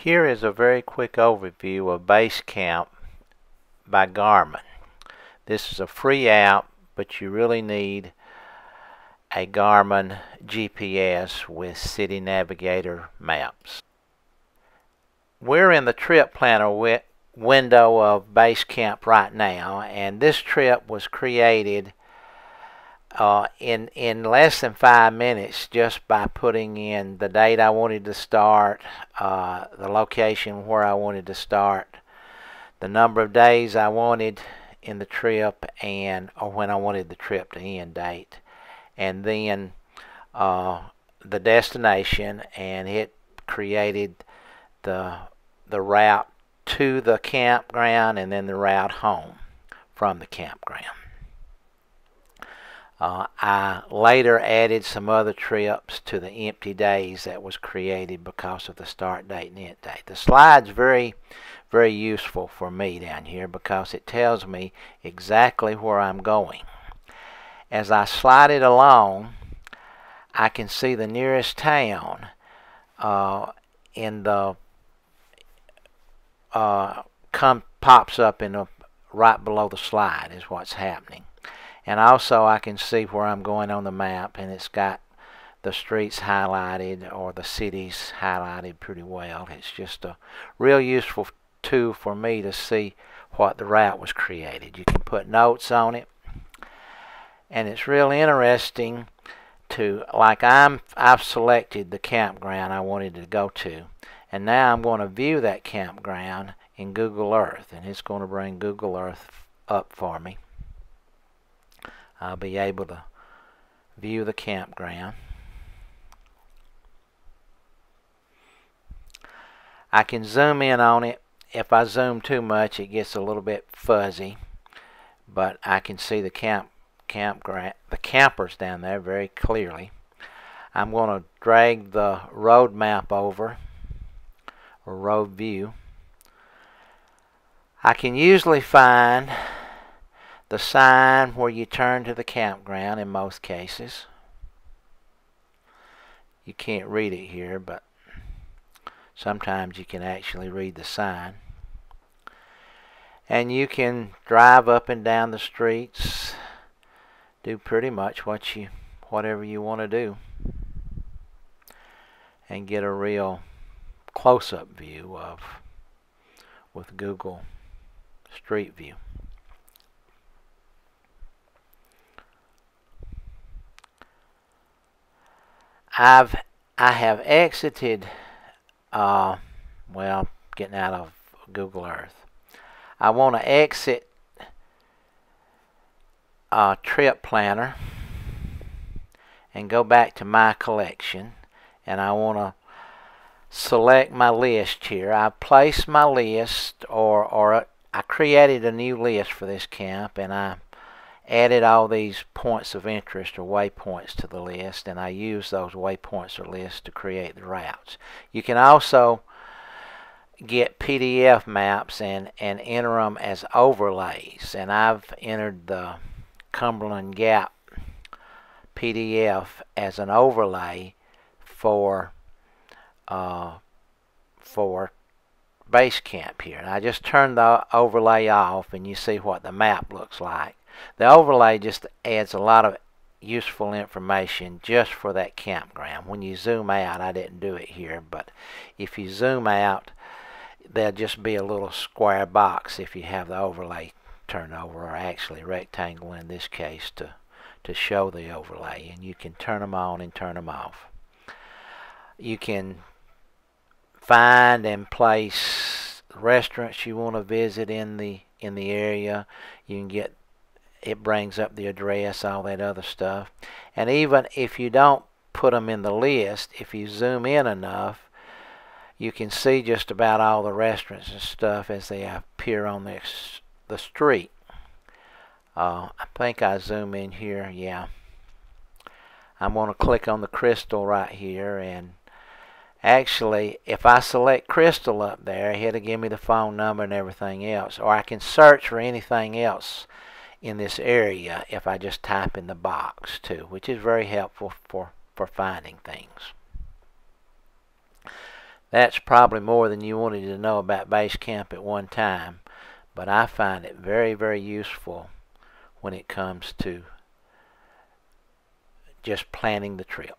Here is a very quick overview of Basecamp by Garmin. This is a free app, but you really need a Garmin GPS with City Navigator maps. We're in the trip planner window of Basecamp right now, and this trip was created in less than 5 minutes just by putting in the date I wanted to start, the location where I wanted to start, the number of days I wanted in the trip, or when I wanted the trip to end date, and then the destination, and it created the route to the campground and then the route home from the campground. I later added some other trips to the empty days that was created because of the start date and end date. The slide's very useful for me down here because it tells me exactly where I'm going. As I slide it along, I can see the nearest town in the pops up in right below the slide is what's happening. And also I can see where I'm going on the map, and it's got the streets highlighted or the cities highlighted pretty well. It's just a real useful tool for me to see what the route was created. You can put notes on it, and it's real interesting to, like I've selected the campground I wanted to go to, and now I'm going to view that campground in Google Earth, and it's going to bring Google Earth up for me. I'll be able to view the campground. I can zoom in on it. If I zoom too much, it gets a little bit fuzzy, but I can see the campers down there very clearly. I'm going to drag the road map over, or road view. I can usually find the sign where you turn to the campground in most cases. You can't read it here, but sometimes you can actually read the sign. And you can drive up and down the streets, do pretty much whatever you want to do, and get a real close-up view with Google Street View. I have exited, getting out of Google Earth. I want to exit Trip Planner and go back to my collection, and I want to select my list here. I placed my list, or I created a new list for this camp, and I added all these points of interest or waypoints to the list, and I use those waypoints or lists to create the routes. You can also get PDF maps and enter them as overlays, and I've entered the Cumberland Gap PDF as an overlay for Basecamp here. And I just turned the overlay off, and you see what the map looks like. The overlay just adds a lot of useful information just for that campground. When you zoom out, I didn't do it here, but if you zoom out, there'll just be a little square box if you have the overlay turned over, or actually rectangle in this case, to show the overlay, and you can turn them on and turn them off. You can find and place restaurants you want to visit in the area. You can get, it brings up the address, all that other stuff. And even if you don't put them in the list, if you zoom in enough, you can see just about all the restaurants and stuff as they appear on the street. I think I zoom in here, yeah. I'm going to click on the crystal right here, and actually if I select crystal up there, it'll give me the phone number and everything else. Or I can search for anything else in this area if I just type in the box too, which is very helpful for finding things. That's probably more than you wanted to know about base camp at one time, but I find it very, very useful when it comes to just planning the trip.